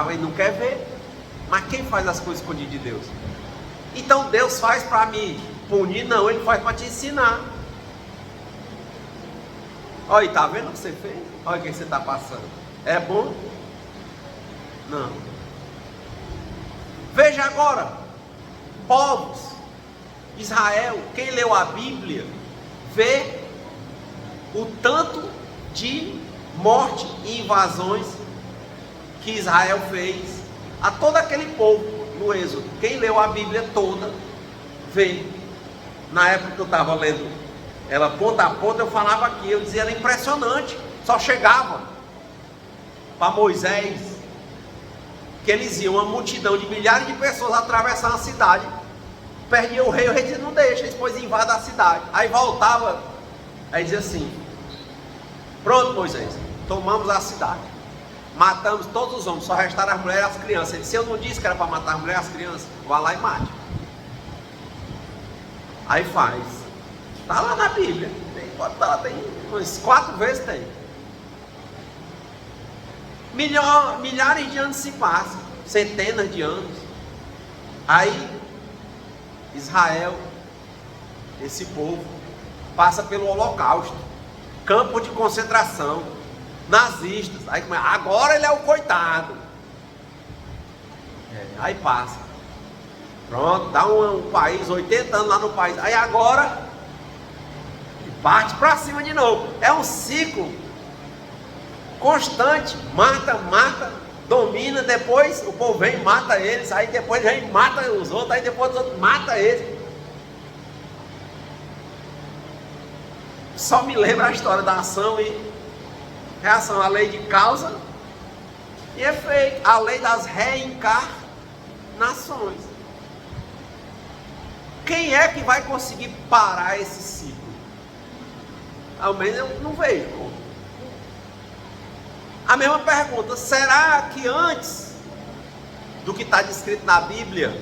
Ele não quer ver. Mas quem faz as coisas escondidas de Deus? Então Deus faz para me punir? Não, Ele faz para te ensinar. Olha, está vendo o que você fez? Olha o que você está passando. É bom? Não. Veja agora, povos, Israel, quem leu a Bíblia, vê o tanto de morte e invasões que Israel fez a todo aquele povo no Êxodo. Quem leu a Bíblia toda, vê. Na época que eu estava lendo ela ponta a ponta, eu falava aqui, eu dizia, era impressionante. Só chegava para Moisés que eles iam, uma multidão de milhares de pessoas atravessar a cidade, perdia o rei dizia, não deixa, eles depois invadem a cidade. Aí voltava, aí dizia assim, pronto Moisés, tomamos a cidade, matamos todos os homens, só restaram as mulheres e as crianças. Ele disse, eu não disse que era para matar as mulheres e as crianças, vá lá e mate. Aí faz, está lá na Bíblia, tem umas 4 vezes tem. Milhares de anos se passam, centenas de anos. Aí Israel, esse povo, passa pelo Holocausto, campo de concentração, nazistas. Aí agora ele é o coitado. Aí passa. Pronto, dá um país, 80 anos lá no país. Aí agora parte para cima de novo. É um ciclo constante. Mata, domina, depois o povo vem e mata eles, aí depois vem e mata os outros, aí depois os outros mata eles. Só me lembra a história da ação e reação, a lei de causa e efeito, a lei das reencarnações. Quem é que vai conseguir parar esse ciclo? Ao menos eu não vejo como. A mesma pergunta, será que antes do que está descrito na Bíblia,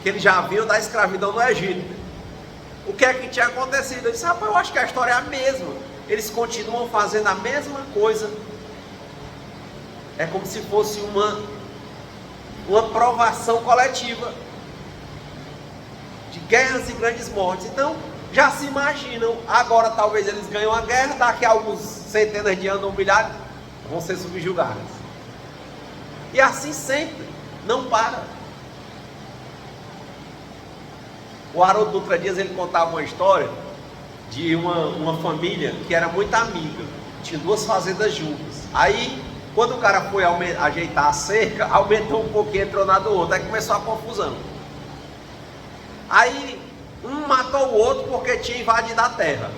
que eles já viram da escravidão no Egito, o que é que tinha acontecido? Eu disse, rapaz, eu acho que a história é a mesma. Eles continuam fazendo a mesma coisa. É como se fosse uma provação coletiva de guerras e grandes mortes. Então, já se imaginam, agora talvez eles ganham a guerra, daqui a alguns centenas de anos ou milhares, vão ser subjugados. E assim sempre, não para. O Haroldo Dutra Dias, ele contava uma história de uma família que era muito amiga, tinha 2 fazendas juntas. Aí, quando o cara foi ajeitar a cerca, aumentou um pouquinho, entrou na do outro, aí começou a confusão. Aí, um matou o outro porque tinha invadido a terra.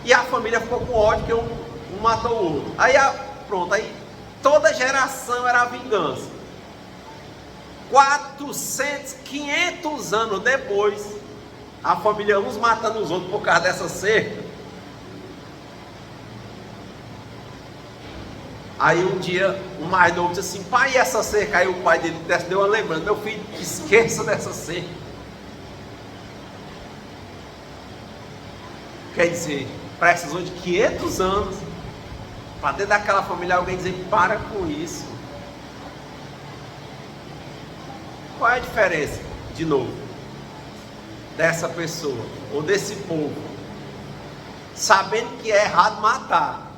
E a família ficou com ódio que um matou o outro. Aí pronto, aí toda geração era a vingança. 500 anos depois, a família uns matando os outros por causa dessa cerca. Aí um dia, o mais novo disse assim, pai, e essa cerca? Aí o pai dele deu uma lembrança, meu filho, esqueça dessa cerca. Quer dizer, precisou de 500 anos para dentro daquela família alguém dizer, para com isso. Qual é a diferença, de novo, dessa pessoa, ou desse povo, sabendo que é errado matar,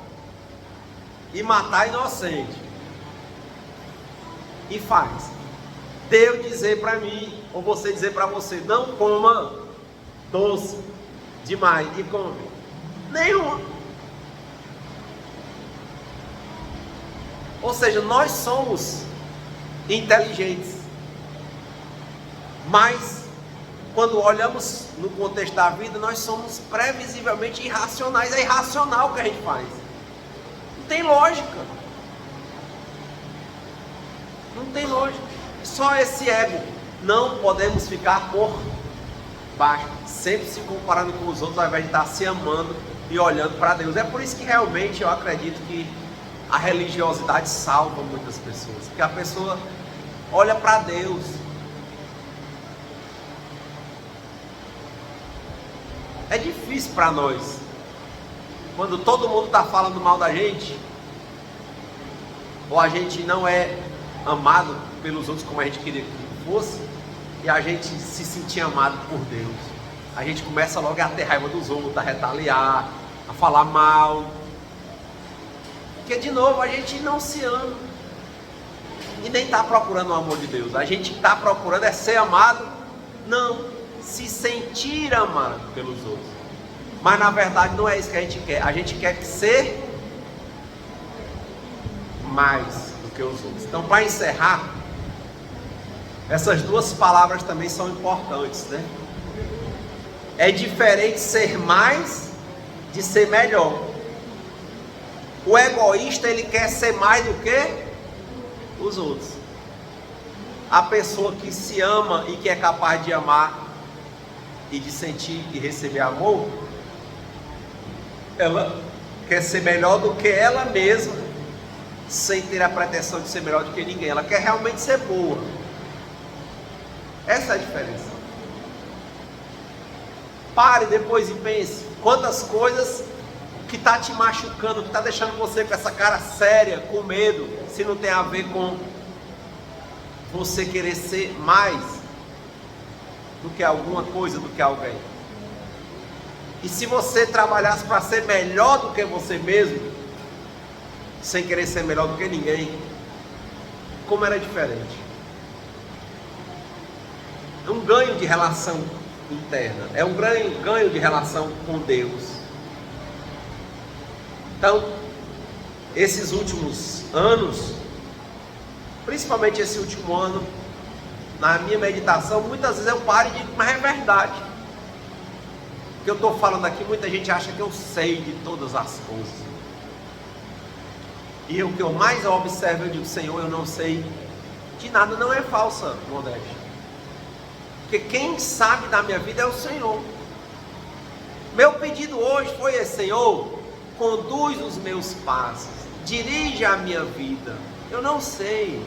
e matar inocente, e faz, de eu dizer para mim, ou você dizer para você, não coma doce demais, e come. Nenhuma. Ou seja, nós somos inteligentes, mas quando olhamos no contexto da vida, nós somos previsivelmente irracionais. É irracional o que a gente faz. Não tem lógica. Não tem lógica. Só esse ego. Não podemos ficar por baixo, sempre se comparando com os outros, ao invés de estar se amando e olhando para Deus. É por isso que realmente eu acredito que a religiosidade salva muitas pessoas, porque a pessoa olha para Deus. É difícil para nós, quando todo mundo está falando mal da gente, ou a gente não é amado pelos outros como a gente queria que fosse, e a gente se sentir amado por Deus. A gente começa logo a ter raiva dos outros, a retaliar, a falar mal. Porque de novo a gente não se ama. E nem está procurando o amor de Deus. A gente está procurando é ser amado, não, se sentir amado pelos outros. Mas na verdade não é isso que a gente quer. A gente quer ser mais do que os outros. Então, para encerrar, essas duas palavras também são importantes, né? É diferente ser mais de ser melhor. O egoísta, ele quer ser mais do que os outros. A pessoa que se ama e que é capaz de amar e de sentir e receber amor, ela quer ser melhor do que ela mesma, sem ter a pretensão de ser melhor do que ninguém. Ela quer realmente ser boa. Essa é a diferença. Pare depois e pense quantas coisas que está te machucando, que está deixando você com essa cara séria, com medo, se não tem a ver com você querer ser mais do que alguma coisa, do que alguém. E se você trabalhasse para ser melhor do que você mesmo, sem querer ser melhor do que ninguém, como era diferente. É um ganho de relação interna, é um ganho de relação com Deus. Então, esses últimos anos, principalmente esse último ano, na minha meditação, muitas vezes eu paro e digo, mas é verdade. O que eu estou falando aqui, muita gente acha que eu sei de todas as coisas. E o que eu mais observo, eu digo, Senhor, eu não sei de nada. Não é falsa modéstia. Porque quem sabe da minha vida é o Senhor. Meu pedido hoje foi esse: Senhor, conduz os meus passos, dirige a minha vida. Eu não sei.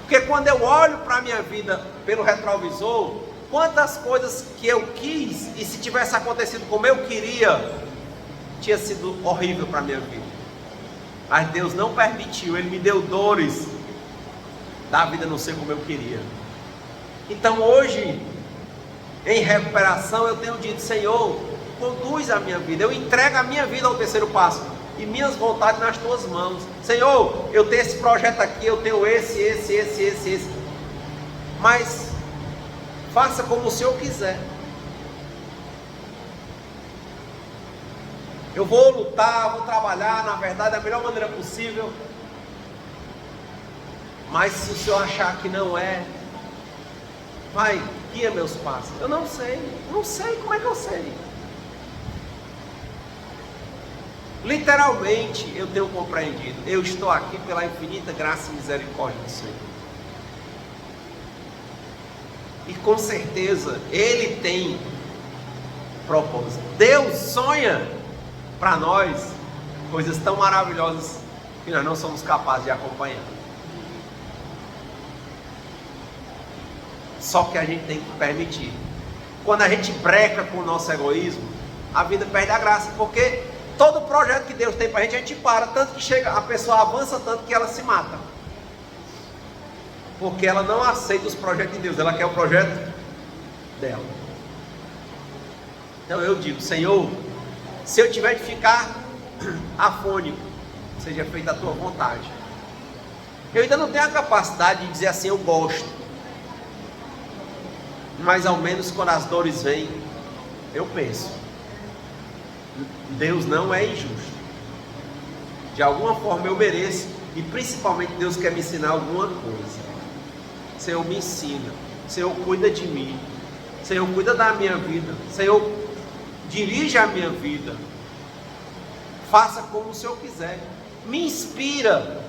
Porque quando eu olho para a minha vida pelo retrovisor, quantas coisas que eu quis, e se tivesse acontecido como eu queria, tinha sido horrível para a minha vida. Mas Deus não permitiu, Ele me deu dores da vida não ser como eu queria. Então hoje, em recuperação, eu tenho dito, Senhor, conduz a minha vida, eu entrego a minha vida ao terceiro passo, e minhas vontades nas tuas mãos. Senhor, eu tenho esse projeto aqui, eu tenho esse, mas faça como o Senhor quiser. Eu vou lutar, vou trabalhar, na verdade, da melhor maneira possível. Mas se o Senhor achar que não é, vai, guia meus passos. Eu não sei, como é que eu sei? Literalmente, eu tenho compreendido. Eu estou aqui pela infinita graça e misericórdia do Senhor. E com certeza, Ele tem propósito. Deus sonha para nós coisas tão maravilhosas que nós não somos capazes de acompanhar. Só que a gente tem que permitir. Quando a gente breca com o nosso egoísmo, a vida perde a graça, porque todo projeto que Deus tem para a gente para, tanto que chega, a pessoa avança tanto que ela se mata, porque ela não aceita os projetos de Deus, ela quer o projeto dela. Então eu digo, Senhor, se eu tiver de ficar afônico, seja feita a tua vontade. Eu ainda não tenho a capacidade de dizer assim, eu gosto, mas ao menos quando as dores vêm, eu penso, Deus não é injusto. De alguma forma eu mereço, e principalmente Deus quer me ensinar alguma coisa. Senhor, me ensina. Senhor, cuida de mim. Senhor, cuida da minha vida. Senhor, dirige a minha vida. Faça como o Senhor quiser. Me inspira.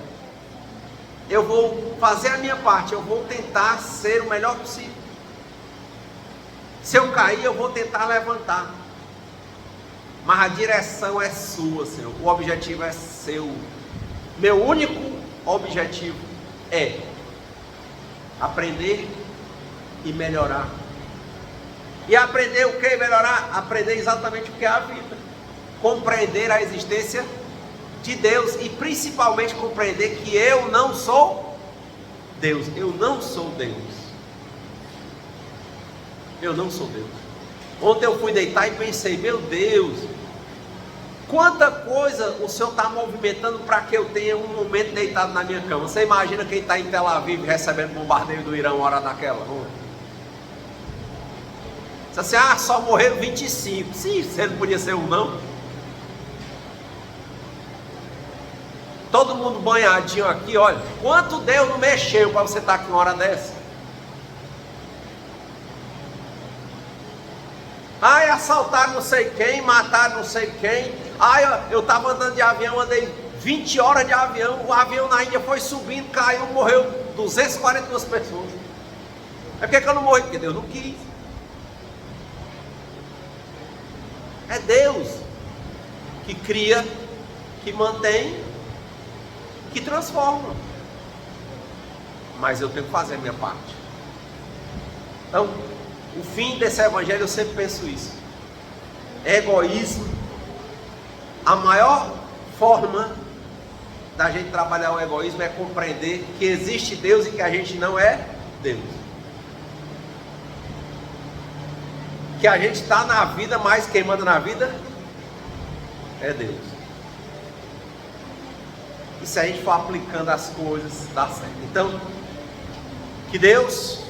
Eu vou fazer a minha parte. Eu vou tentar ser o melhor possível. Se eu cair, eu vou tentar levantar. Mas a direção é sua, Senhor. O objetivo é seu. Meu único objetivo é aprender e melhorar. E aprender o que? Melhorar? Aprender exatamente o que é a vida. Compreender a existência de Deus. E principalmente compreender que eu não sou Deus. Eu não sou Deus. Eu não sou Deus. Ontem eu fui deitar e pensei, meu Deus, quanta coisa o Senhor está movimentando para que eu tenha um momento deitado na minha cama. Você imagina quem está em Tel Aviv recebendo bombardeio do Irã uma hora daquela? Você assim, só morreram 25. Sim, você não podia ser um não? Todo mundo banhadinho aqui, olha. Quanto Deus não mexeu para você estar aqui uma hora dessa? Assaltaram não sei quem, mataram não sei quem. Eu estava andando de avião, andei 20 horas de avião. O avião na Índia foi subindo, caiu, morreu 242 pessoas. É porque eu não morri? Porque Deus não quis. É Deus que cria, que mantém, que transforma. Mas eu tenho que fazer a minha parte. Então, o fim desse evangelho, eu sempre penso isso. Egoísmo. A maior forma da gente trabalhar o egoísmo é compreender que existe Deus e que a gente não é Deus. Que a gente está na vida, mas quem manda na vida é Deus. E se a gente for aplicando as coisas, dá certo. Então, que Deus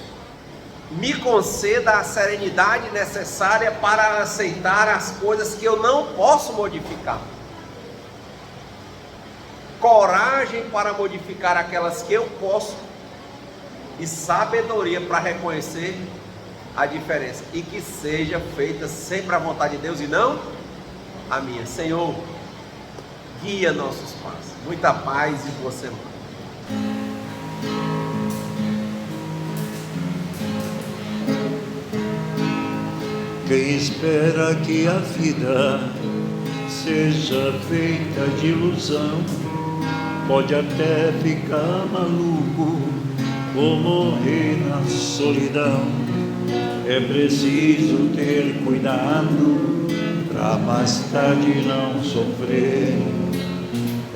me conceda a serenidade necessária para aceitar as coisas que eu não posso modificar. Coragem para modificar aquelas que eu posso. E sabedoria para reconhecer a diferença. E que seja feita sempre a vontade de Deus e não a minha. Senhor, guia nossos passos. Muita paz e boa semana. Quem espera que a vida seja feita de ilusão, pode até ficar maluco ou morrer na solidão. É preciso ter cuidado pra mais tarde não sofrer.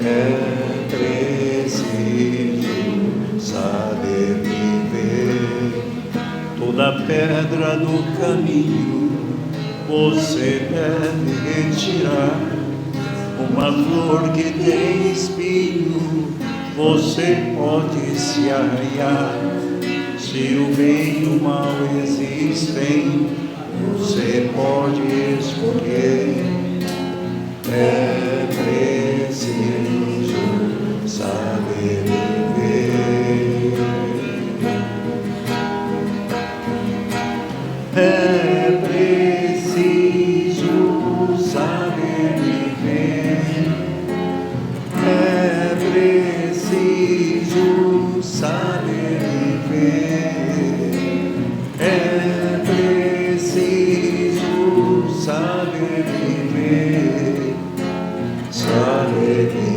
É preciso saber viver. Toda pedra do caminho você deve retirar. Uma flor que tem espinho você pode se arranhar. Se o bem e o mal existem, você pode escolher. É preciso saber viver. É preciso saber viver. É preciso saber viver. É preciso saber viver. Saber viver.